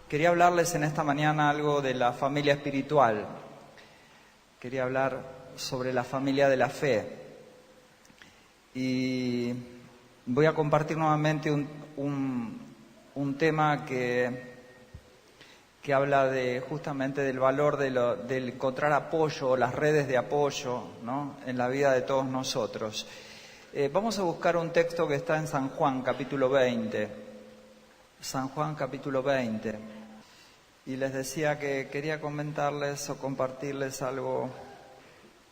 Quería hablarles en esta mañana algo de la familia espiritual. Quería hablar sobre la familia de la fe. Y voy a compartir nuevamente un tema que habla justamente del valor del encontrar apoyo, o las redes de apoyo, ¿no?, en la vida de todos nosotros. Vamos a buscar un texto que está en San Juan, capítulo 20. San Juan, capítulo 20. Y les decía que quería comentarles o compartirles algo.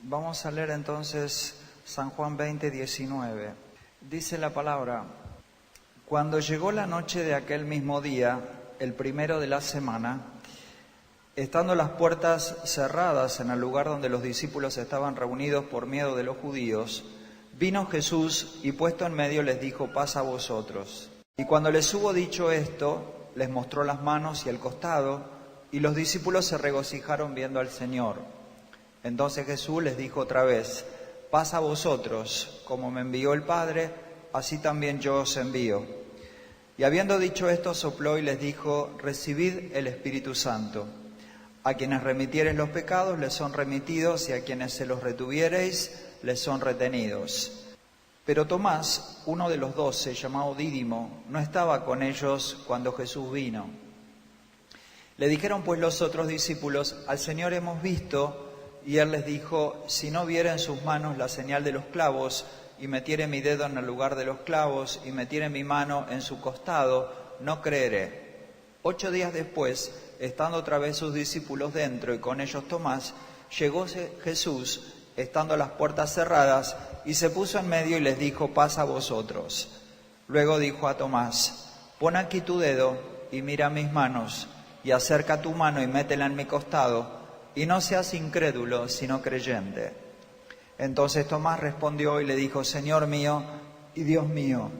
Vamos a leer entonces San Juan 20, 19. Dice la palabra: cuando llegó la noche de aquel mismo día, el primero de la semana, estando las puertas cerradas en el lugar donde los discípulos estaban reunidos por miedo de los judíos, vino Jesús y puesto en medio les dijo: paz a vosotros. Y cuando les hubo dicho esto, les mostró las manos y el costado, y los discípulos se regocijaron viendo al Señor. Entonces Jesús les dijo otra vez: paz a vosotros, como me envió el Padre, así también yo os envío. Y habiendo dicho esto, sopló y les dijo: recibid el Espíritu Santo. A quienes remitiereis los pecados les son remitidos, y a quienes se los retuviereis les son retenidos. Pero Tomás, uno de los 12, llamado Dídimo, no estaba con ellos cuando Jesús vino. Le dijeron pues los otros discípulos: al Señor hemos visto. Y él les dijo: si no viera en sus manos la señal de los clavos, y metiere mi dedo en el lugar de los clavos, y metiere mi mano en su costado, no creeré. 8 días después, estando otra vez sus discípulos dentro y con ellos Tomás, llegó Jesús, estando las puertas cerradas, y se puso en medio y les dijo: paz a vosotros. Luego dijo a Tomás: pon aquí tu dedo y mira mis manos, y acerca tu mano y métela en mi costado, y no seas incrédulo, sino creyente. Entonces Tomás respondió y le dijo: Señor mío y Dios mío.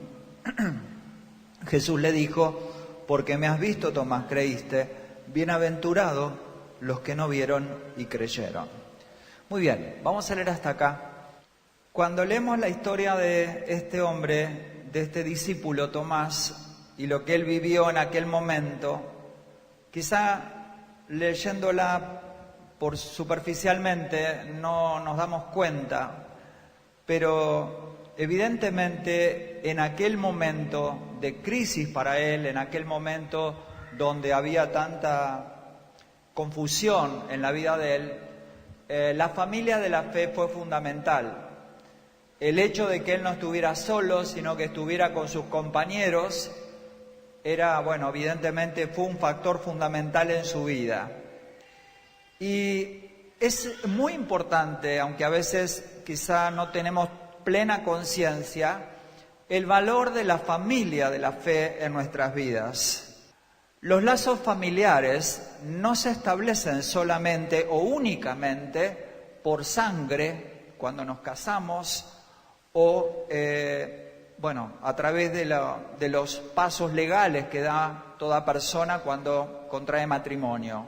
Jesús le dijo: porque me has visto, Tomás, creíste. Bienaventurado los que no vieron y creyeron. Muy bien, vamos a leer hasta acá. Cuando leemos la historia de este hombre, de este discípulo Tomás, y lo que él vivió en aquel momento, quizá leyéndola superficialmente no nos damos cuenta, pero evidentemente en aquel momento de crisis para él, en aquel momento donde había tanta confusión en la vida de él, la familia de la fe fue fundamental. El hecho de que él no estuviera solo, sino que estuviera con sus compañeros, evidentemente fue un factor fundamental en su vida. Y es muy importante, aunque a veces quizá no tenemos plena conciencia, el valor de la familia de la fe en nuestras vidas. Los lazos familiares no se establecen solamente o únicamente por sangre cuando nos casamos o a través de los pasos legales que da toda persona cuando contrae matrimonio.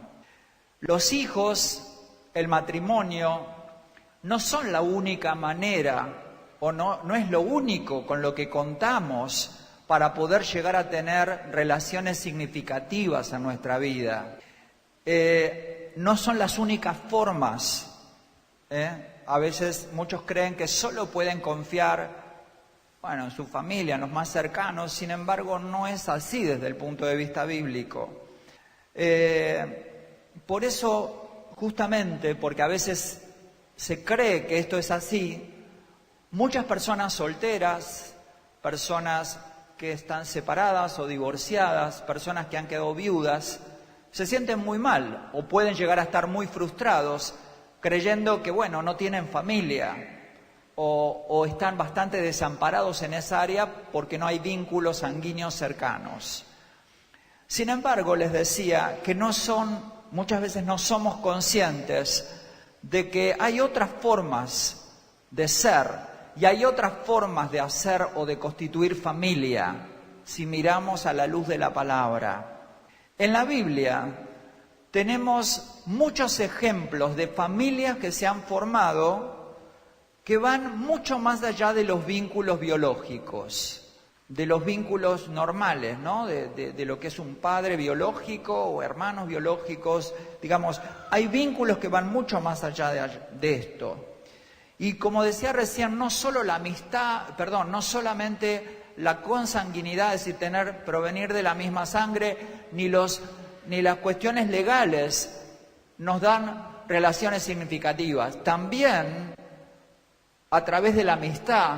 Los hijos, el matrimonio, no son la única manera o no es lo único con lo que contamos para poder llegar a tener relaciones significativas en nuestra vida. No son las únicas formas. A veces muchos creen que solo pueden confiar en su familia, en los más cercanos. Sin embargo, no es así desde el punto de vista bíblico. Por eso, justamente porque a veces se cree que esto es así, muchas personas solteras, personas que están separadas o divorciadas, personas que han quedado viudas, se sienten muy mal o pueden llegar a estar muy frustrados creyendo que, no tienen familia o están bastante desamparados en esa área porque no hay vínculos sanguíneos cercanos. Sin embargo, les decía que muchas veces no somos conscientes de que hay otras formas de ser y hay otras formas de hacer o de constituir familia si miramos a la luz de la palabra. En la Biblia tenemos muchos ejemplos de familias que se han formado que van mucho más allá de los vínculos biológicos. de los vínculos normales, ¿no? De lo que es un padre biológico o hermanos biológicos. Digamos, hay vínculos que van mucho más allá de esto. Y como decía recién, no solo la amistad, no solamente la consanguinidad, es decir, provenir de la misma sangre, ni las cuestiones legales nos dan relaciones significativas. También, a través de la amistad,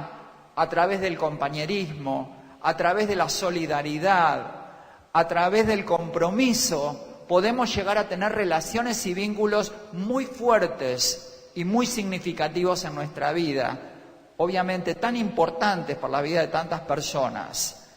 a través del compañerismo, a través de la solidaridad, a través del compromiso, podemos llegar a tener relaciones y vínculos muy fuertes y muy significativos en nuestra vida, obviamente tan importantes para la vida de tantas personas.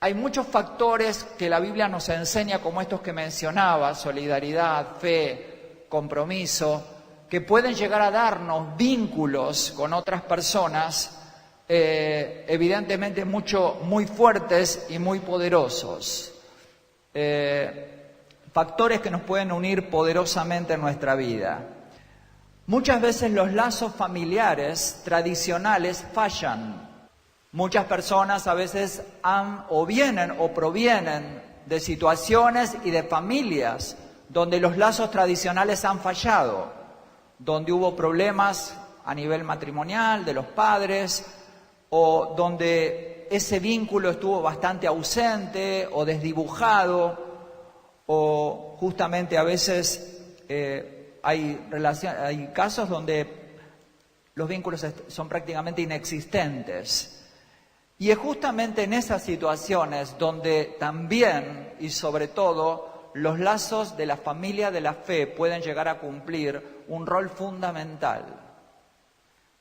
Hay muchos factores que la Biblia nos enseña, como estos que mencionaba: solidaridad, fe, compromiso, que pueden llegar a darnos vínculos con otras personas evidentemente muy fuertes y muy poderosos. Factores que nos pueden unir poderosamente en nuestra vida. Muchas veces los lazos familiares tradicionales fallan. Muchas personas a veces vienen o provienen de situaciones y de familias donde los lazos tradicionales han fallado, donde hubo problemas a nivel matrimonial de los padres, o donde ese vínculo estuvo bastante ausente o desdibujado, o justamente a veces hay casos donde los vínculos son prácticamente inexistentes. Y es justamente en esas situaciones donde también y sobre todo los lazos de la familia de la fe pueden llegar a cumplir un rol fundamental.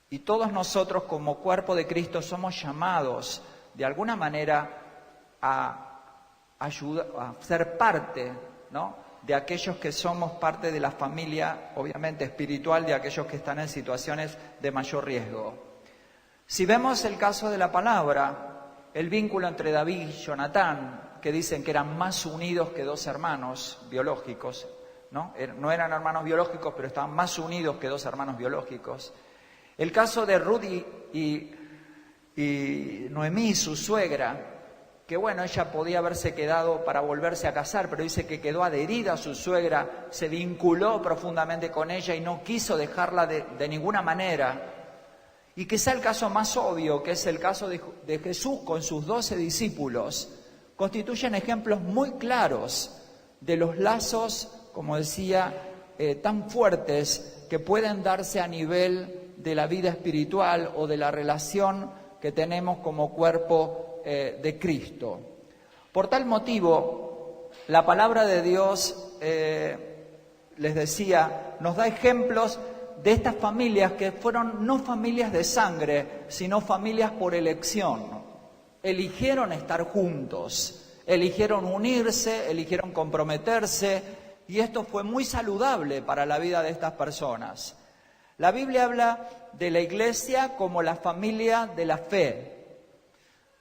Y todos nosotros como cuerpo de Cristo somos llamados de alguna manera a ser parte, ¿no?, de aquellos que somos parte de la familia, obviamente espiritual, de aquellos que están en situaciones de mayor riesgo. Si vemos el caso de la palabra, el vínculo entre David y Jonatán, que dicen que eran más unidos que dos hermanos biológicos, ¿no? No eran hermanos biológicos, pero estaban más unidos que dos hermanos biológicos. El caso de Ruth y Noemí, su suegra, que bueno, ella podía haberse quedado para volverse a casar, pero dice que quedó adherida a su suegra, se vinculó profundamente con ella y no quiso dejarla de ninguna manera. Y quizá el caso más obvio, que es el caso de Jesús con sus 12 discípulos, constituyen ejemplos muy claros de los lazos, como decía, tan fuertes que pueden darse a nivel de la vida espiritual o de la relación que tenemos como cuerpo de Cristo. Por tal motivo, la palabra de Dios, les decía, nos da ejemplos de estas familias que fueron no familias de sangre, sino familias por elección. Eligieron estar juntos, eligieron unirse, eligieron comprometerse, y esto fue muy saludable para la vida de estas personas. La Biblia habla de la iglesia como la familia de la fe.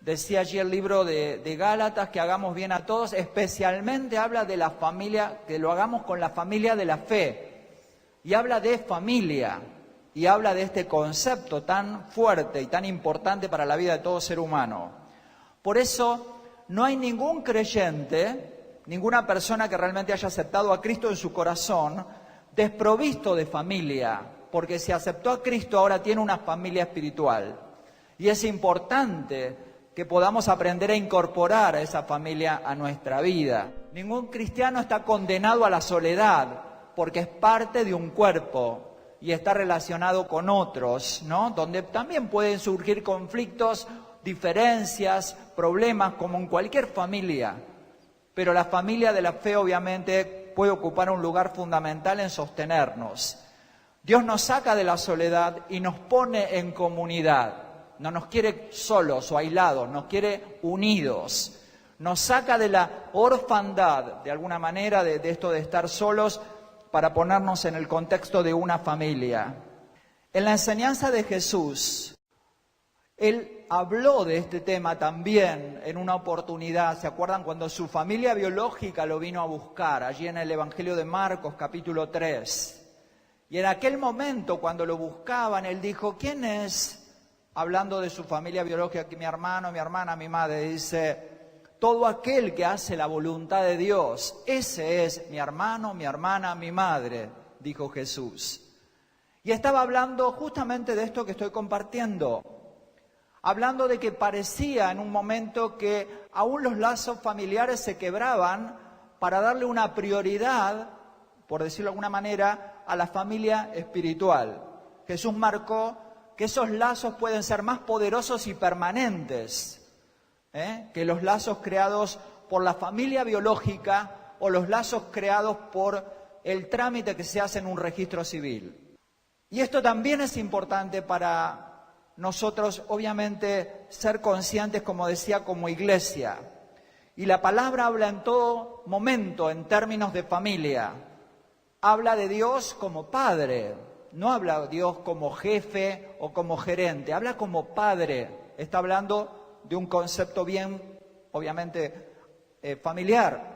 Decía allí el libro de Gálatas que hagamos bien a todos, especialmente habla de la familia, que lo hagamos con la familia de la fe. Y habla de familia, y habla de este concepto tan fuerte y tan importante para la vida de todo ser humano. Por eso no hay ningún creyente, ninguna persona que realmente haya aceptado a Cristo en su corazón, desprovisto de familia, porque si aceptó a Cristo ahora tiene una familia espiritual. Y es importante que podamos aprender a incorporar a esa familia a nuestra vida. Ningún cristiano está condenado a la soledad, porque es parte de un cuerpo y está relacionado con otros, ¿no? Donde también pueden surgir conflictos, diferencias, problemas, como en cualquier familia. Pero la familia de la fe obviamente puede ocupar un lugar fundamental en sostenernos. Dios nos saca de la soledad y nos pone en comunidad. No nos quiere solos o aislados, nos quiere unidos. Nos saca de la orfandad, de alguna manera, de esto de estar solos, para ponernos en el contexto de una familia. En la enseñanza de Jesús, Él habló de este tema también en una oportunidad. ¿Se acuerdan cuando su familia biológica lo vino a buscar? Allí en el Evangelio de Marcos, capítulo 3. Y en aquel momento, cuando lo buscaban, Él dijo, ¿quién es hablando de su familia biológica, que mi hermano, mi hermana, mi madre, dice: todo aquel que hace la voluntad de Dios, ese es mi hermano, mi hermana, mi madre, dijo Jesús. Y estaba hablando justamente de esto que estoy compartiendo, hablando de que parecía en un momento que aún los lazos familiares se quebraban para darle una prioridad, por decirlo de alguna manera, a la familia espiritual. Jesús marcó que esos lazos pueden ser más poderosos y permanentes, que los lazos creados por la familia biológica o los lazos creados por el trámite que se hace en un registro civil. Y esto también es importante para nosotros, obviamente, ser conscientes, como decía, como iglesia. Y la palabra habla en todo momento en términos de familia. Habla de Dios como Padre, no habla de Dios como jefe o como gerente, habla como Padre. Está hablando de un concepto bien, obviamente, familiar.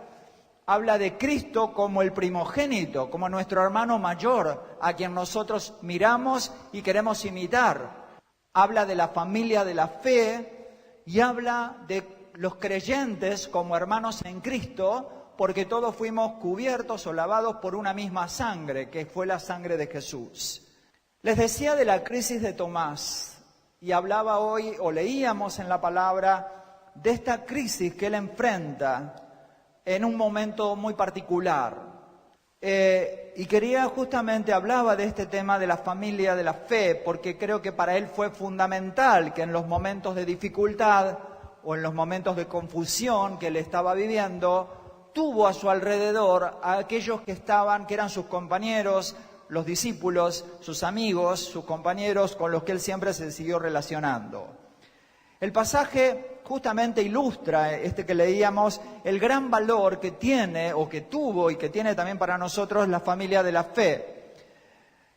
Habla de Cristo como el primogénito, como nuestro hermano mayor, a quien nosotros miramos y queremos imitar. Habla de la familia de la fe y habla de los creyentes como hermanos en Cristo, porque todos fuimos cubiertos o lavados por una misma sangre, que fue la sangre de Jesús. Les decía de la crisis de Tomás, y hablaba hoy, o leíamos en la palabra, de esta crisis que él enfrenta en un momento muy particular. Y quería justamente, hablaba de este tema de la familia de la fe, porque creo que para él fue fundamental que en los momentos de dificultad o en los momentos de confusión que él estaba viviendo, tuvo a su alrededor a aquellos que eran sus compañeros, los discípulos, sus amigos, sus compañeros con los que él siempre se siguió relacionando. El pasaje justamente ilustra, que leíamos, el gran valor que tiene o que tuvo y que tiene también para nosotros la familia de la fe.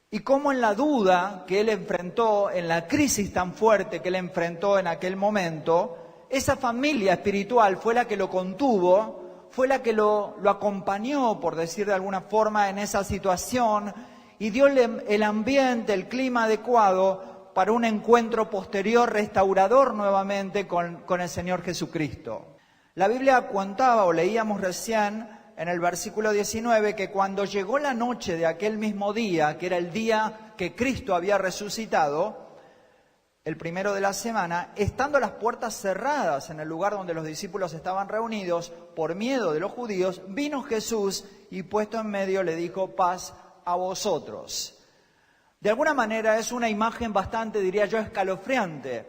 Y cómo en la duda que él enfrentó, en la crisis tan fuerte que él enfrentó en aquel momento, esa familia espiritual fue la que lo contuvo, fue la que lo acompañó, por decir de alguna forma, en esa situación y dio el ambiente, el clima adecuado para un encuentro posterior, restaurador nuevamente con el Señor Jesucristo. La Biblia contaba, o leíamos recién en el versículo 19, que cuando llegó la noche de aquel mismo día, que era el día que Cristo había resucitado, el primero de la semana, estando las puertas cerradas en el lugar donde los discípulos estaban reunidos, por miedo de los judíos, vino Jesús y puesto en medio le dijo: paz a vosotros. De alguna manera es una imagen bastante, diría yo, escalofriante.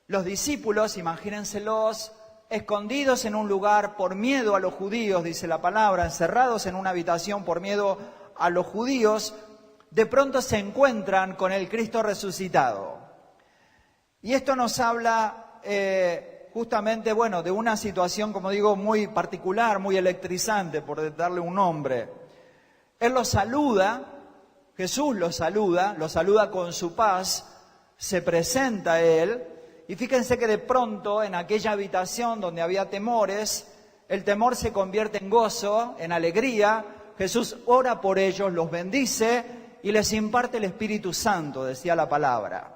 Los discípulos, imagínenselos, escondidos en un lugar por miedo a los judíos, dice la palabra, encerrados en una habitación por miedo a los judíos, de pronto se encuentran con el Cristo resucitado. Y esto nos habla justamente, de una situación, como digo, muy particular, muy electrizante, por darle un nombre. Él los saluda, Jesús los saluda con su paz, se presenta a él, y fíjense que de pronto en aquella habitación donde había temores, el temor se convierte en gozo, en alegría. Jesús ora por ellos, los bendice y les imparte el Espíritu Santo, decía la palabra.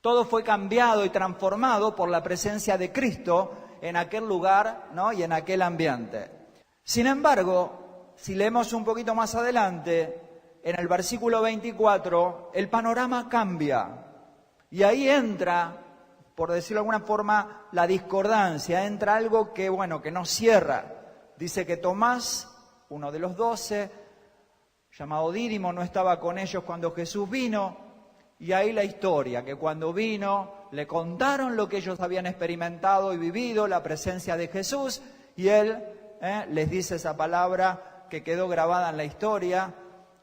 Todo fue cambiado y transformado por la presencia de Cristo en aquel lugar, ¿no? Y en aquel ambiente. Sin embargo, si leemos un poquito más adelante, en el versículo 24, el panorama cambia. Y ahí entra, por decirlo de alguna forma, la discordancia. Entra algo que no cierra. Dice que Tomás, uno de los 12, llamado Dídimo, no estaba con ellos cuando Jesús vino. Y ahí la historia, que cuando vino le contaron lo que ellos habían experimentado y vivido, la presencia de Jesús, y él les dice esa palabra que quedó grabada en la historia,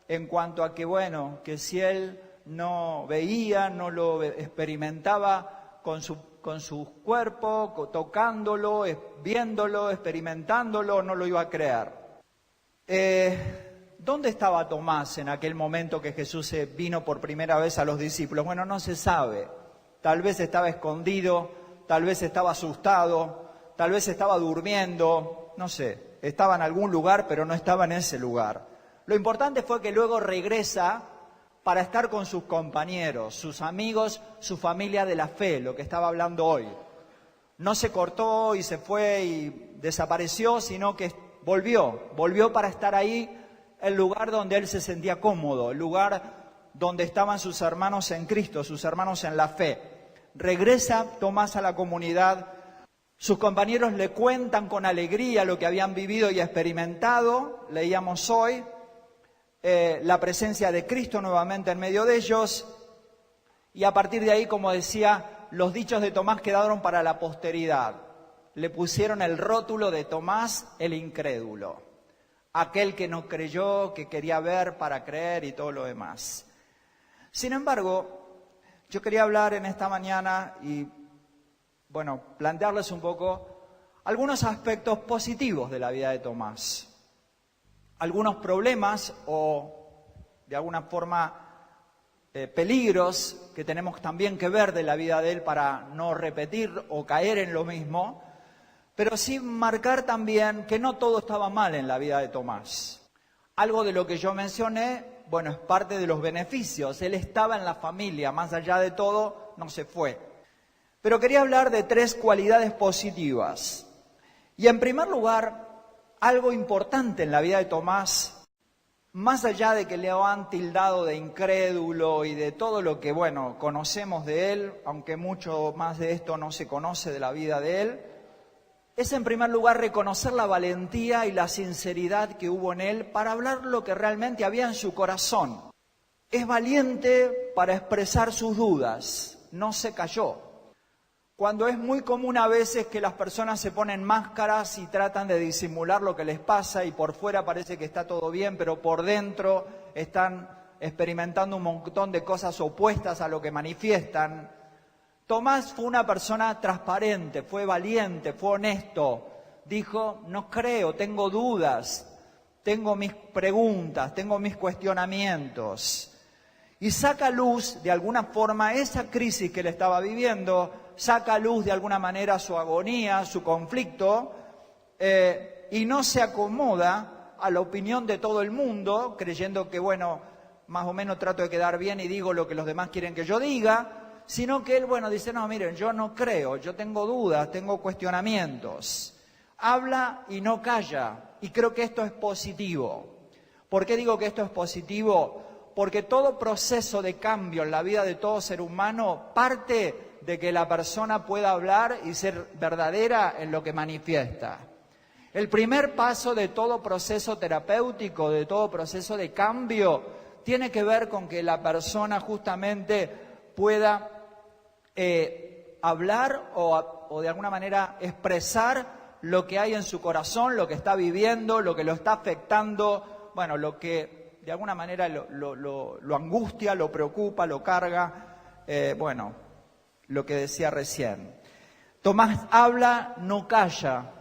en cuanto a que si él no veía, no lo experimentaba con su cuerpo, tocándolo, viéndolo, experimentándolo, no lo iba a creer. ¿Dónde estaba Tomás en aquel momento que Jesús vino por primera vez a los discípulos? No se sabe. Tal vez estaba escondido, tal vez estaba asustado, tal vez estaba durmiendo, no sé. Estaba en algún lugar, pero no estaba en ese lugar. Lo importante fue que luego regresa para estar con sus compañeros, sus amigos, su familia de la fe, lo que estaba hablando hoy. No se cortó y se fue y desapareció, sino que volvió para estar ahí, el lugar donde él se sentía cómodo, el lugar donde estaban sus hermanos en Cristo, sus hermanos en la fe. Regresa Tomás a la comunidad, sus compañeros le cuentan con alegría lo que habían vivido y experimentado, leíamos hoy, la presencia de Cristo nuevamente en medio de ellos, y a partir de ahí, como decía, los dichos de Tomás quedaron para la posteridad. Le pusieron el rótulo de Tomás el incrédulo, aquel que no creyó, que quería ver para creer y todo lo demás. Sin embargo, yo quería hablar en esta mañana y, plantearles un poco algunos aspectos positivos de la vida de Tomás. Algunos problemas o, de alguna forma, peligros que tenemos también que ver de la vida de él para no repetir o caer en lo mismo, pero sí marcar también que no todo estaba mal en la vida de Tomás. Algo de lo que yo mencioné, es parte de los beneficios. Él estaba en la familia, más allá de todo, no se fue. Pero quería hablar de 3 cualidades positivas. Y en primer lugar, algo importante en la vida de Tomás, más allá de que le han tildado de incrédulo y de todo lo que, conocemos de él, aunque mucho más de esto no se conoce de la vida de él, es en primer lugar reconocer la valentía y la sinceridad que hubo en él para hablar lo que realmente había en su corazón. Es valiente para expresar sus dudas, no se cayó. Cuando es muy común a veces que las personas se ponen máscaras y tratan de disimular lo que les pasa y por fuera parece que está todo bien, pero por dentro están experimentando un montón de cosas opuestas a lo que manifiestan. Tomás fue una persona transparente, fue valiente, fue honesto. Dijo, no creo, tengo dudas, tengo mis preguntas, tengo mis cuestionamientos. Y saca luz, de alguna forma, esa crisis que él estaba viviendo, saca luz de alguna manera su agonía, su conflicto, y no se acomoda a la opinión de todo el mundo, creyendo que, más o menos trato de quedar bien y digo lo que los demás quieren que yo diga, sino que él, dice, no, miren, yo no creo, yo tengo dudas, tengo cuestionamientos. Habla y no calla, y creo que esto es positivo. ¿Por qué digo que esto es positivo? Porque todo proceso de cambio en la vida de todo ser humano parte de que la persona pueda hablar y ser verdadera en lo que manifiesta. El primer paso de todo proceso terapéutico, de todo proceso de cambio, tiene que ver con que la persona justamente pueda hablar o de alguna manera expresar lo que hay en su corazón, lo que está viviendo, lo que lo está afectando, lo que de alguna manera lo angustia, lo preocupa, lo carga, lo que decía recién. Tomás habla, no calla,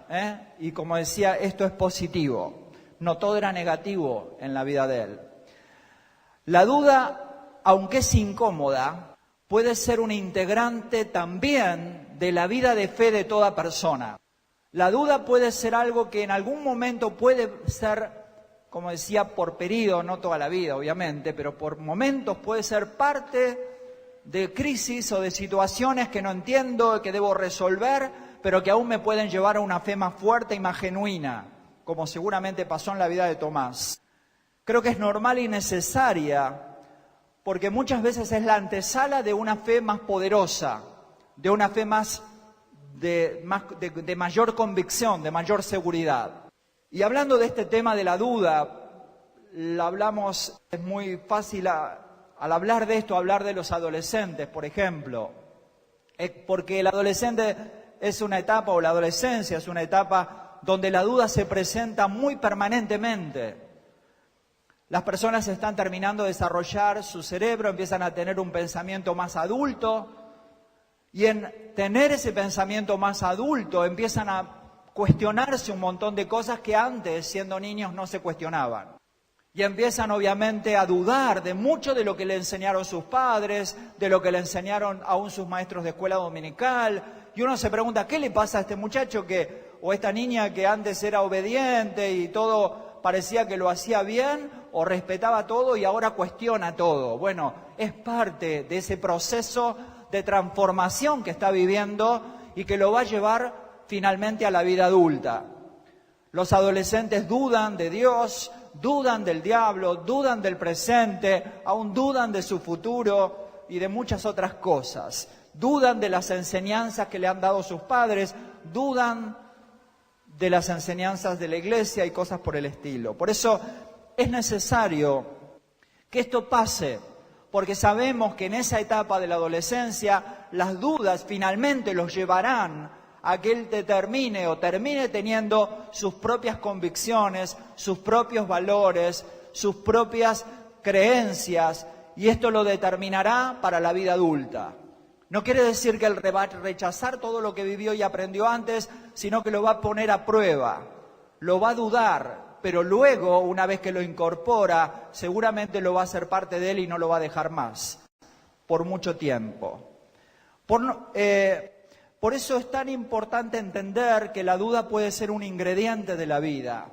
y como decía, esto es positivo. No todo era negativo en la vida de él. La duda, aunque es incómoda, puede ser un integrante también de la vida de fe de toda persona. La duda puede ser algo que en algún momento puede ser, como decía, por periodo, no toda la vida, obviamente, pero por momentos puede ser parte de crisis o de situaciones que no entiendo, que debo resolver, pero que aún me pueden llevar a una fe más fuerte y más genuina, como seguramente pasó en la vida de Tomás. Creo que es normal y necesaria, porque muchas veces es la antesala de una fe más poderosa, de una fe de mayor convicción, de mayor seguridad. Y hablando de este tema de la duda, es muy fácil al hablar de esto, hablar de los adolescentes, por ejemplo, porque el adolescente es una etapa, o la adolescencia es una etapa donde la duda se presenta muy permanentemente. Las personas están terminando de desarrollar su cerebro, empiezan a tener un pensamiento más adulto, y en tener ese pensamiento más adulto empiezan a cuestionarse un montón de cosas que antes, siendo niños, no se cuestionaban. Y empiezan obviamente a dudar de mucho de lo que le enseñaron sus padres, de lo que le enseñaron aún sus maestros de escuela dominical. Y uno se pregunta, ¿qué le pasa a este muchacho o esta niña que antes era obediente y todo parecía que lo hacía bien o respetaba todo y ahora cuestiona todo. Bueno, es parte de ese proceso de transformación que está viviendo y que lo va a llevar finalmente a la vida adulta. Los adolescentes dudan de Dios, dudan del diablo, dudan del presente, aún dudan de su futuro y de muchas otras cosas. Dudan de las enseñanzas que le han dado sus padres, dudan de las enseñanzas de la iglesia y cosas por el estilo. Por eso es necesario que esto pase, porque sabemos que en esa etapa de la adolescencia las dudas finalmente los llevarán a que él termine teniendo sus propias convicciones, sus propios valores, sus propias creencias, y esto lo determinará para la vida adulta. No quiere decir que él va a rechazar todo lo que vivió y aprendió antes, sino que lo va a poner a prueba, lo va a dudar, pero luego, una vez que lo incorpora, seguramente lo va a hacer parte de él y no lo va a dejar más, por mucho tiempo. Por eso es tan importante entender que la duda puede ser un ingrediente de la vida.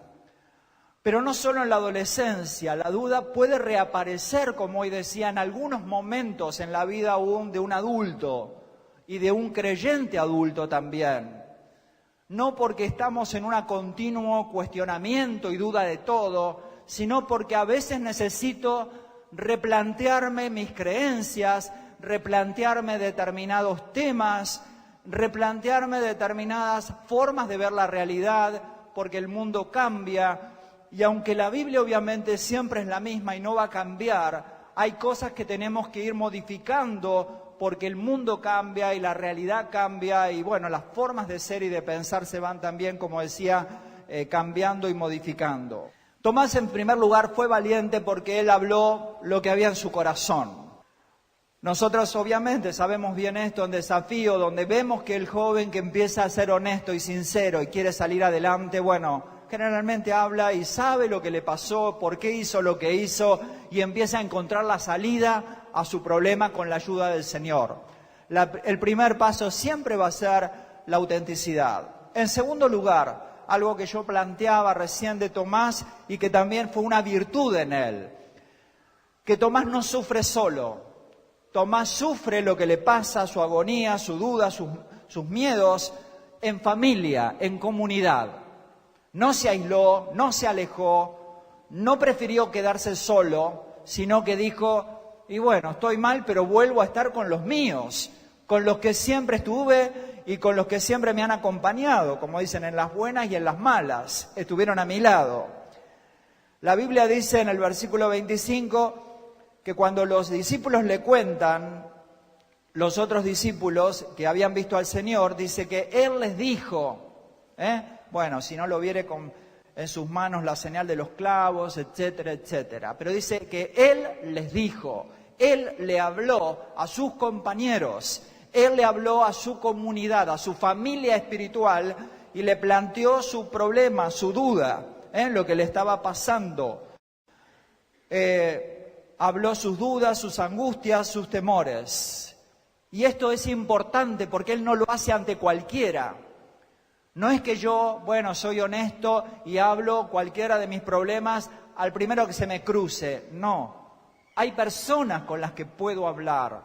Pero no solo en la adolescencia, la duda puede reaparecer, como hoy decía, en algunos momentos en la vida aún de un adulto y de un creyente adulto también. No porque estamos en un continuo cuestionamiento y duda de todo, sino porque a veces necesito replantearme mis creencias, replantearme determinados temas, replantearme determinadas formas de ver la realidad, porque el mundo cambia. Y aunque la Biblia obviamente siempre es la misma y no va a cambiar, hay cosas que tenemos que ir modificando porque el mundo cambia y la realidad cambia y bueno, las formas de ser y de pensar se van también, como decía, cambiando y modificando. Tomás, en primer lugar, fue valiente porque él habló lo que había en su corazón. Nosotros obviamente sabemos bien esto en Desafío, donde vemos que el joven que empieza a ser honesto y sincero y quiere salir adelante, bueno, generalmente habla y sabe lo que le pasó, por qué hizo lo que hizo y empieza a encontrar la salida a su problema con la ayuda del Señor. El primer paso siempre va a ser la autenticidad. En segundo lugar, algo que yo planteaba recién de Tomás y que también fue una virtud en él, que Tomás no sufre solo. Tomás sufre lo que le pasa, su agonía, su duda, sus miedos, en familia, en comunidad. No se aisló, no se alejó, no prefirió quedarse solo, sino que dijo, y bueno, estoy mal, pero vuelvo a estar con los míos, con los que siempre estuve y con los que siempre me han acompañado, como dicen, en las buenas y en las malas, estuvieron a mi lado. La Biblia dice en el versículo 25 que cuando los discípulos le cuentan, los otros discípulos que habían visto al Señor, dice que Él les dijo, bueno, si no lo viere en sus manos la señal de los clavos, etcétera, etcétera. Pero dice que Él les dijo, Él le habló a sus compañeros, Él le habló a su comunidad, a su familia espiritual y le planteó su problema, su duda, lo que le estaba pasando. Habló sus dudas, sus angustias, sus temores. Y esto es importante porque Él no lo hace ante cualquiera. No es que yo, bueno, soy honesto y hablo cualquiera de mis problemas al primero que se me cruce. No, hay personas con las que puedo hablar.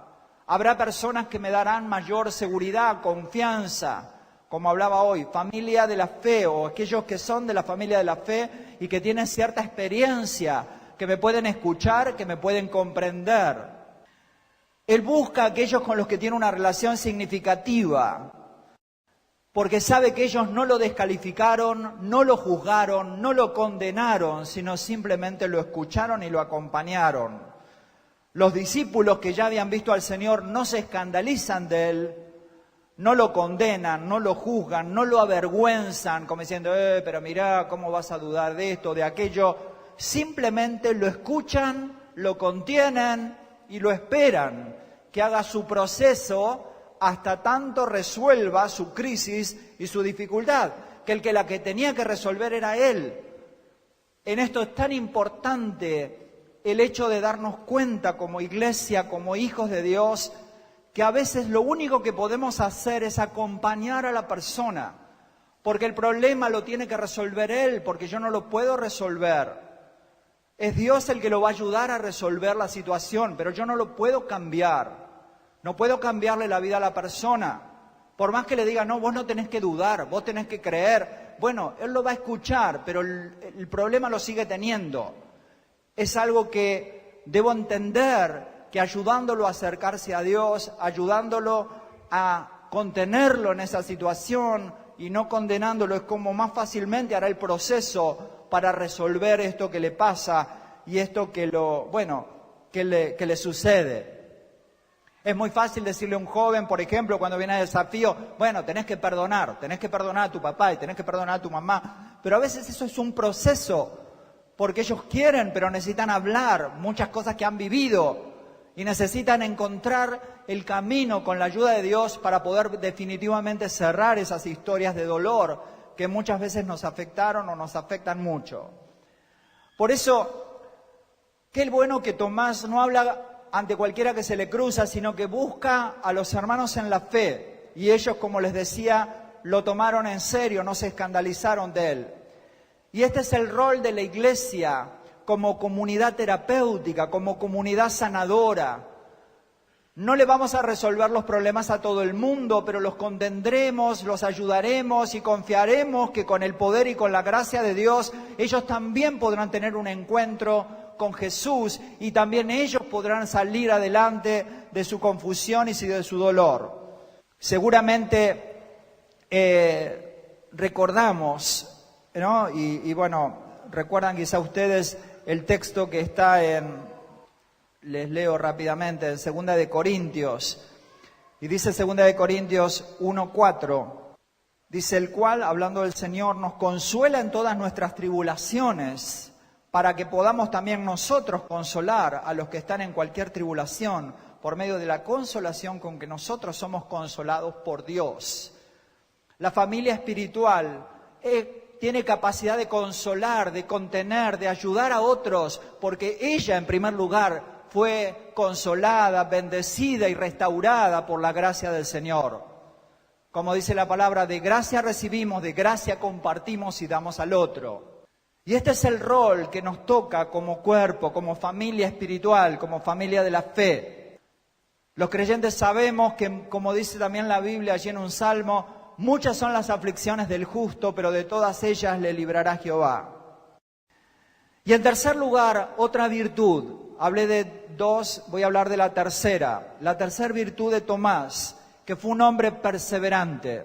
Habrá personas que me darán mayor seguridad, confianza, como hablaba hoy, familia de la fe o aquellos que son de la familia de la fe y que tienen cierta experiencia, que me pueden escuchar, que me pueden comprender. Él busca a aquellos con los que tiene una relación significativa, porque sabe que ellos no lo descalificaron, no lo juzgaron, no lo condenaron, sino simplemente lo escucharon y lo acompañaron. Los discípulos que ya habían visto al Señor no se escandalizan de Él, no lo condenan, no lo juzgan, no lo avergüenzan, como diciendo, pero mirá, ¿cómo vas a dudar de esto, de aquello? Simplemente lo escuchan, lo contienen y lo esperan, que haga su proceso hasta tanto resuelva su crisis y su dificultad, que la que tenía que resolver era Él. En esto es tan importante el hecho de darnos cuenta como iglesia, como hijos de Dios, que a veces lo único que podemos hacer es acompañar a la persona, porque el problema lo tiene que resolver Él, porque yo no lo puedo resolver. Es Dios el que lo va a ayudar a resolver la situación, pero yo no lo puedo cambiar. No puedo cambiarle la vida a la persona. Por más que le diga, no, vos no tenés que dudar, vos tenés que creer. Bueno, Él lo va a escuchar, pero el problema lo sigue teniendo. Es algo que debo entender, que ayudándolo a acercarse a Dios, ayudándolo a contenerlo en esa situación y no condenándolo, es como más fácilmente hará el proceso para resolver esto que le pasa y esto que le sucede. Es muy fácil decirle a un joven, por ejemplo, cuando viene el desafío, bueno, tenés que perdonar a tu papá y tenés que perdonar a tu mamá, pero a veces eso es un proceso, porque ellos quieren, pero necesitan hablar muchas cosas que han vivido y necesitan encontrar el camino con la ayuda de Dios para poder definitivamente cerrar esas historias de dolor que muchas veces nos afectaron o nos afectan mucho. Por eso, qué bueno que Tomás no habla ante cualquiera que se le cruza, sino que busca a los hermanos en la fe. Y ellos, como les decía, lo tomaron en serio, no se escandalizaron de él. Y este es el rol de la iglesia como comunidad terapéutica, como comunidad sanadora. No le vamos a resolver los problemas a todo el mundo, pero los contendremos, los ayudaremos y confiaremos que con el poder y con la gracia de Dios, ellos también podrán tener un encuentro con Jesús y también ellos podrán salir adelante de su confusión y de su dolor. Seguramente recordamos, ¿no? Y bueno, recuerdan quizá ustedes el texto que está les leo rápidamente, en 2 de Corintios, y dice 2 de Corintios 1:4, dice: el cual, hablando del Señor, nos consuela en todas nuestras tribulaciones, para que podamos también nosotros consolar a los que están en cualquier tribulación, por medio de la consolación con que nosotros somos consolados por Dios. La familia espiritual tiene capacidad de consolar, de contener, de ayudar a otros, porque ella, en primer lugar, fue consolada, bendecida y restaurada por la gracia del Señor. Como dice la palabra, de gracia recibimos, de gracia compartimos y damos al otro. Y este es el rol que nos toca como cuerpo, como familia espiritual, como familia de la fe. Los creyentes sabemos que, como dice también la Biblia allí en un salmo, muchas son las aflicciones del justo, pero de todas ellas le librará Jehová. Y en tercer lugar, otra virtud. Hablé de dos, voy a hablar de la tercera. La tercera virtud de Tomás, que fue un hombre perseverante.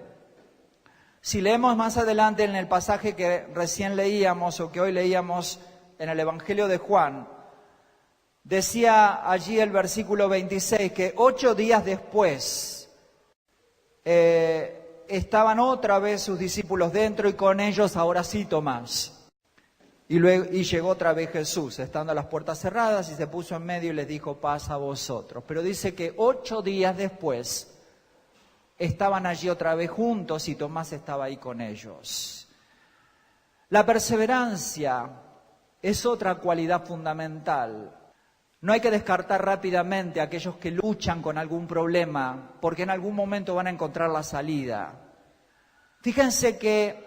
Si leemos más adelante en el pasaje que recién leíamos o que hoy leíamos en el Evangelio de Juan, decía allí el versículo 26 que 8 días después estaban otra vez sus discípulos dentro y con ellos ahora sí Tomás. Y llegó otra vez Jesús, estando las puertas cerradas, y se puso en medio y les dijo: paz a vosotros. Pero dice que 8 días después estaban allí otra vez juntos y Tomás estaba ahí con ellos. La perseverancia es otra cualidad fundamental. No hay que descartar rápidamente a aquellos que luchan con algún problema, porque en algún momento van a encontrar la salida. Fíjense que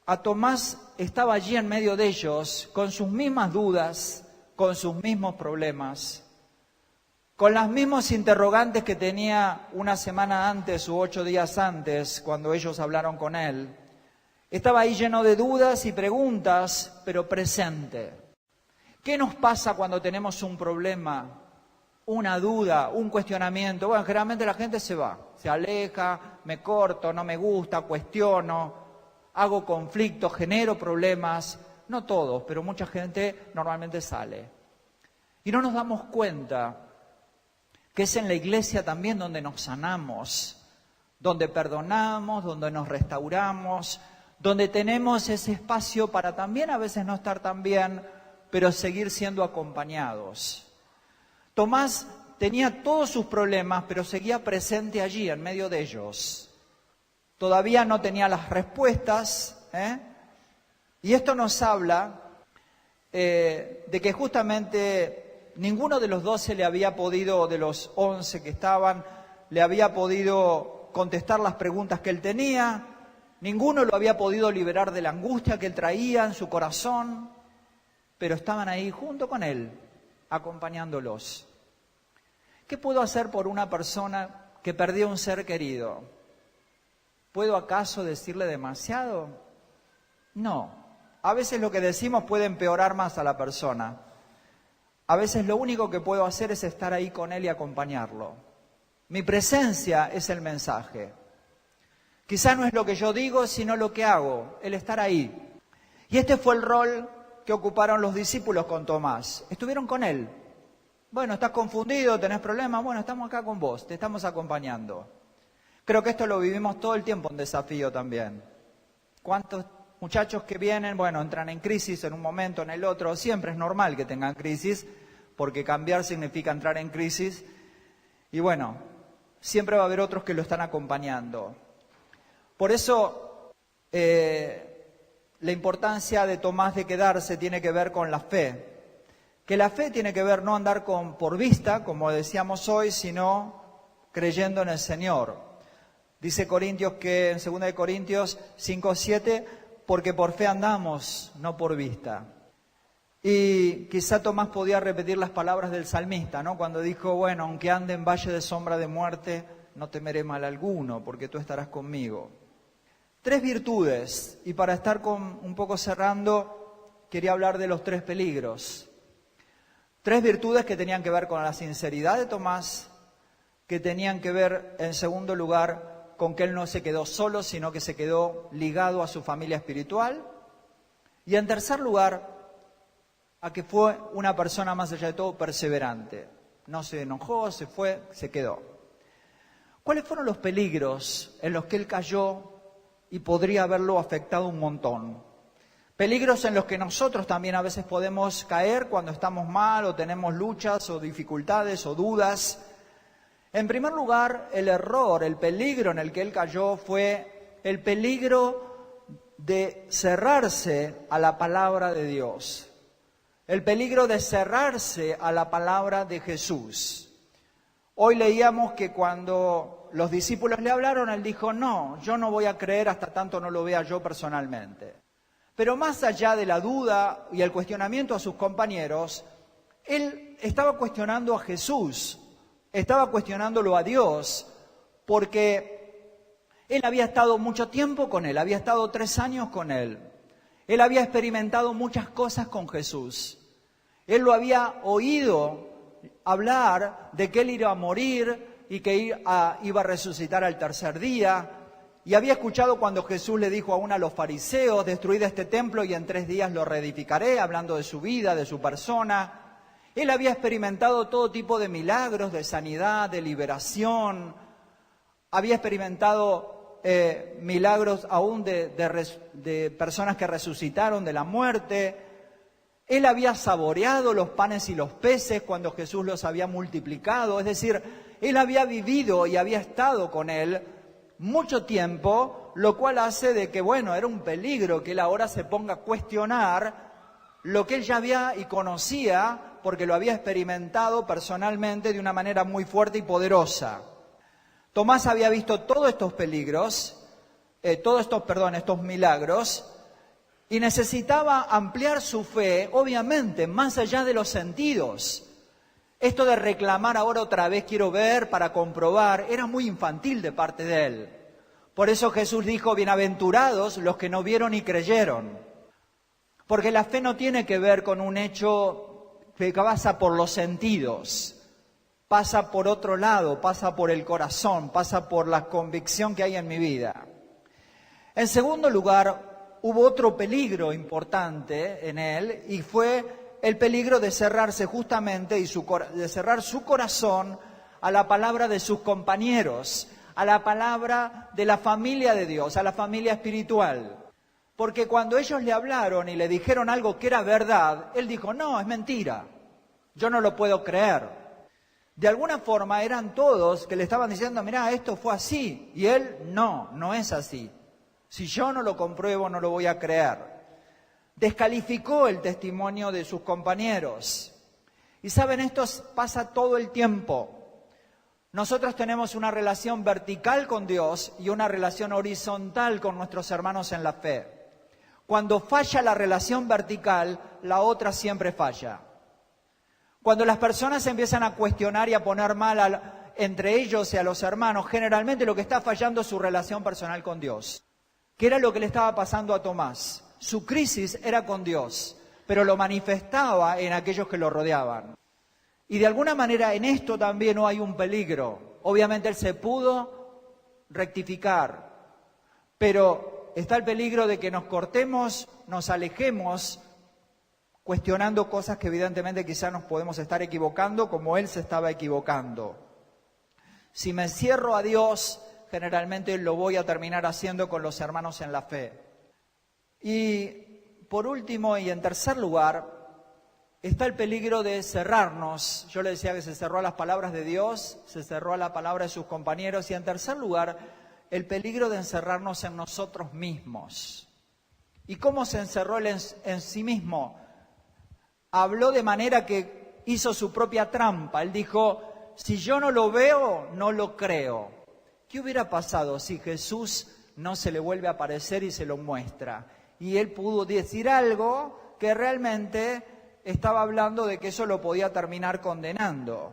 a Tomás estaba allí en medio de ellos, con sus mismas dudas, con sus mismos problemas, con las mismas interrogantes que tenía una semana antes u 8 días antes, cuando ellos hablaron con él. Estaba ahí lleno de dudas y preguntas, pero presente. ¿Qué nos pasa cuando tenemos un problema, una duda, un cuestionamiento? Bueno, generalmente la gente se va, se aleja, me corto, no me gusta, cuestiono, hago conflictos, genero problemas. No todos, pero mucha gente normalmente sale. Y no nos damos cuenta que es en la iglesia también donde nos sanamos, donde perdonamos, donde nos restauramos, donde tenemos ese espacio para también a veces no estar tan bien, pero seguir siendo acompañados. Tomás tenía todos sus problemas, pero seguía presente allí, en medio de ellos. Todavía no tenía las respuestas, y esto nos habla de que justamente ninguno de los 12 le había podido, de los 11 que estaban, le había podido contestar las preguntas que él tenía, ninguno lo había podido liberar de la angustia que él traía en su corazón, pero estaban ahí junto con él, acompañándolos. ¿Qué puedo hacer por una persona que perdió un ser querido? ¿Puedo acaso decirle demasiado? No. A veces lo que decimos puede empeorar más a la persona. A veces lo único que puedo hacer es estar ahí con él y acompañarlo. Mi presencia es el mensaje. Quizá no es lo que yo digo, sino lo que hago, el estar ahí. Y este fue el rol que ocuparon los discípulos con Tomás. Estuvieron con él. Bueno, estás confundido, tenés problemas, bueno, estamos acá con vos, te estamos acompañando. Creo que esto lo vivimos todo el tiempo en Desafío también. ¿Cuántos muchachos que vienen, bueno, entran en crisis en un momento, en el otro? Siempre es normal que tengan crisis, porque cambiar significa entrar en crisis. Y bueno, siempre va a haber otros que lo están acompañando. Por eso, la importancia de Tomás de quedarse tiene que ver con la fe. Que la fe tiene que ver no andar por vista, como decíamos hoy, sino creyendo en el Señor. Dice Corintios que en 2 Corintios 5:7, porque por fe andamos, no por vista. Y quizá Tomás podía repetir las palabras del salmista, ¿no? Cuando dijo, bueno, aunque ande en valle de sombra de muerte, no temeré mal alguno, porque tú estarás conmigo. 3 virtudes, y para estar un poco cerrando, quería hablar de los 3 peligros. 3 virtudes que tenían que ver con la sinceridad de Tomás, que tenían que ver, en segundo lugar, con que él no se quedó solo, sino que se quedó ligado a su familia espiritual. Y en tercer lugar, a que fue una persona más allá de todo perseverante. No se enojó, se fue, se quedó. ¿Cuáles fueron los peligros en los que él cayó y podría haberlo afectado un montón? Peligros en los que nosotros también a veces podemos caer cuando estamos mal o tenemos luchas o dificultades o dudas. En primer lugar, el error, el peligro en el que él cayó fue el peligro de cerrarse a la palabra de Dios. El peligro de cerrarse a la palabra de Jesús. Hoy leíamos que cuando los discípulos le hablaron, él dijo, no, yo no voy a creer hasta tanto no lo vea yo personalmente. Pero más allá de la duda y el cuestionamiento a sus compañeros, él estaba cuestionando a Jesús, estaba cuestionándolo a Dios, porque él había estado mucho tiempo con él, había estado 3 años con él. Él había experimentado muchas cosas con Jesús. Él lo había oído hablar de que él iba a morir y que iba a resucitar al tercer día. Y había escuchado cuando Jesús le dijo aún a los fariseos, destruid este templo y en 3 días lo reedificaré, hablando de su vida, de su persona. Él había experimentado todo tipo de milagros, de sanidad, de liberación. Había experimentado milagros aún de personas que resucitaron de la muerte. Él había saboreado los panes y los peces cuando Jesús los había multiplicado. Es decir, él había vivido y había estado con él mucho tiempo, lo cual hace de que, bueno, era un peligro que él ahora se ponga a cuestionar lo que él ya había y conocía, porque lo había experimentado personalmente de una manera muy fuerte y poderosa. Tomás había visto todos estos peligros, estos milagros, y necesitaba ampliar su fe, obviamente, más allá de los sentidos. Esto de reclamar ahora otra vez quiero ver para comprobar, era muy infantil de parte de él. Por eso Jesús dijo, bienaventurados los que no vieron y creyeron. Porque la fe no tiene que ver con un hecho que pasa por los sentidos. Pasa por otro lado, pasa por el corazón, pasa por la convicción que hay en mi vida. En segundo lugar, hubo otro peligro importante en él y fue el peligro de cerrarse justamente de cerrar su corazón a la palabra de sus compañeros, a la palabra de la familia de Dios, a la familia espiritual. Porque cuando ellos le hablaron y le dijeron algo que era verdad, él dijo, no, es mentira, yo no lo puedo creer. De alguna forma eran todos que le estaban diciendo, mirá, esto fue así. Y él, no es así. Si yo no lo compruebo, no lo voy a creer. Descalificó el testimonio de sus compañeros. Y saben, esto pasa todo el tiempo. Nosotros tenemos una relación vertical con Dios y una relación horizontal con nuestros hermanos en la fe. Cuando falla la relación vertical, la otra siempre falla. Cuando las personas empiezan a cuestionar y a poner mal entre ellos y a los hermanos, generalmente lo que está fallando es su relación personal con Dios. ¿Qué era lo que le estaba pasando a Tomás? Su crisis era con Dios, pero lo manifestaba en aquellos que lo rodeaban. Y de alguna manera en esto también no hay un peligro. Obviamente él se pudo rectificar, pero está el peligro de que nos cortemos, nos alejemos, cuestionando cosas que evidentemente quizás nos podemos estar equivocando como él se estaba equivocando. Si me cierro a Dios, generalmente lo voy a terminar haciendo con los hermanos en la fe. Y por último y en tercer lugar, está el peligro de cerrarnos. Yo le decía que se cerró a las palabras de Dios, se cerró a la palabra de sus compañeros. Y en tercer lugar, el peligro de encerrarnos en nosotros mismos. ¿Y cómo se encerró él en sí mismo? Habló de manera que hizo su propia trampa. Él dijo, si yo no lo veo, no lo creo. ¿Qué hubiera pasado si Jesús no se le vuelve a aparecer y se lo muestra? Y él pudo decir algo que realmente estaba hablando de que eso lo podía terminar condenando.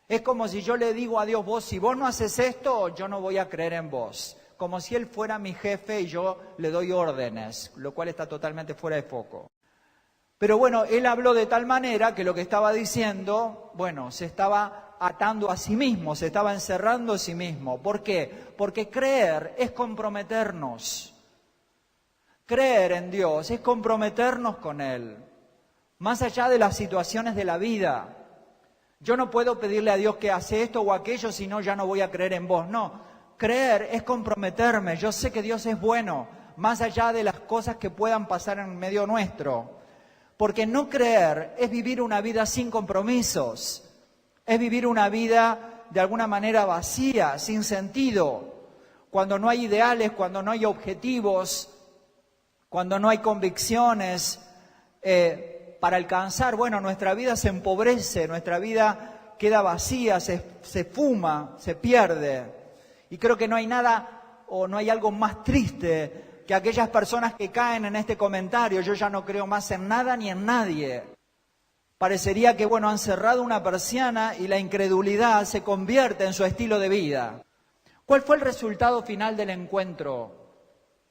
Es como si yo le digo a Dios, si vos no haces esto, yo no voy a creer en vos. Como si Él fuera mi jefe y yo le doy órdenes, lo cual está totalmente fuera de foco. Pero bueno, Él habló de tal manera que lo que estaba diciendo, se estaba atando a sí mismo, se estaba encerrando a sí mismo. ¿Por qué? Porque creer es comprometernos. Creer en Dios es comprometernos con Él. Más allá de las situaciones de la vida. Yo no puedo pedirle a Dios que hace esto o aquello, si no ya no voy a creer en vos. No, creer es comprometerme. Yo sé que Dios es bueno, más allá de las cosas que puedan pasar en medio nuestro. Porque no creer es vivir una vida sin compromisos. Es vivir una vida de alguna manera vacía, sin sentido. Cuando no hay ideales, cuando no hay objetivos, cuando no hay convicciones para alcanzar, nuestra vida se empobrece, nuestra vida queda vacía, se fuma, se pierde. Y creo que no hay nada o no hay algo más triste que aquellas personas que caen en este comentario, yo ya no creo más en nada ni en nadie. Parecería que, han cerrado una persiana y la incredulidad se convierte en su estilo de vida. ¿Cuál fue el resultado final del encuentro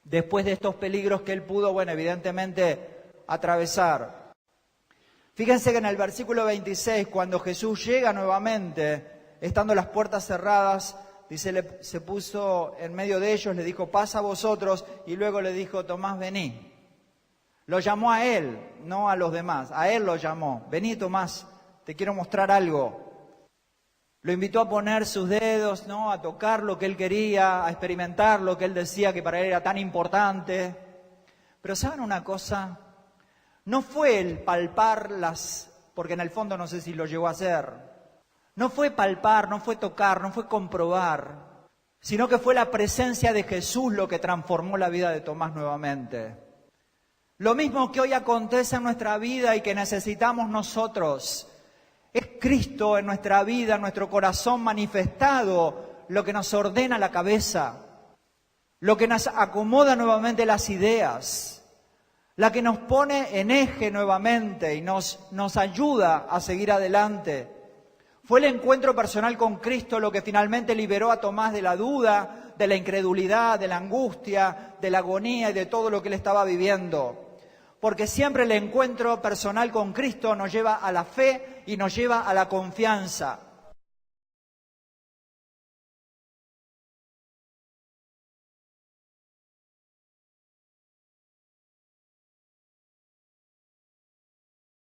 después de estos peligros que él pudo, evidentemente, atravesar? Fíjense que en el versículo 26, cuando Jesús llega nuevamente, estando las puertas cerradas, dice, se puso en medio de ellos, le dijo, pasa a vosotros, y luego le dijo, Tomás, vení. Lo llamó a él, no a los demás, a él lo llamó. Vení, Tomás, te quiero mostrar algo. Lo invitó a poner sus dedos, a tocar lo que él quería, a experimentar lo que él decía que para él era tan importante. Pero ¿saben una cosa? No fue el palpar porque en el fondo no sé si lo llegó a hacer. No fue palpar, no fue tocar, no fue comprobar, sino que fue la presencia de Jesús lo que transformó la vida de Tomás nuevamente. Lo mismo que hoy acontece en nuestra vida y que necesitamos nosotros. Es Cristo en nuestra vida, en nuestro corazón manifestado, lo que nos ordena la cabeza, lo que nos acomoda nuevamente las ideas, la que nos pone en eje nuevamente y nos ayuda a seguir adelante. Fue el encuentro personal con Cristo lo que finalmente liberó a Tomás de la duda, de la incredulidad, de la angustia, de la agonía y de todo lo que él estaba viviendo. Porque siempre el encuentro personal con Cristo nos lleva a la fe y nos lleva a la confianza.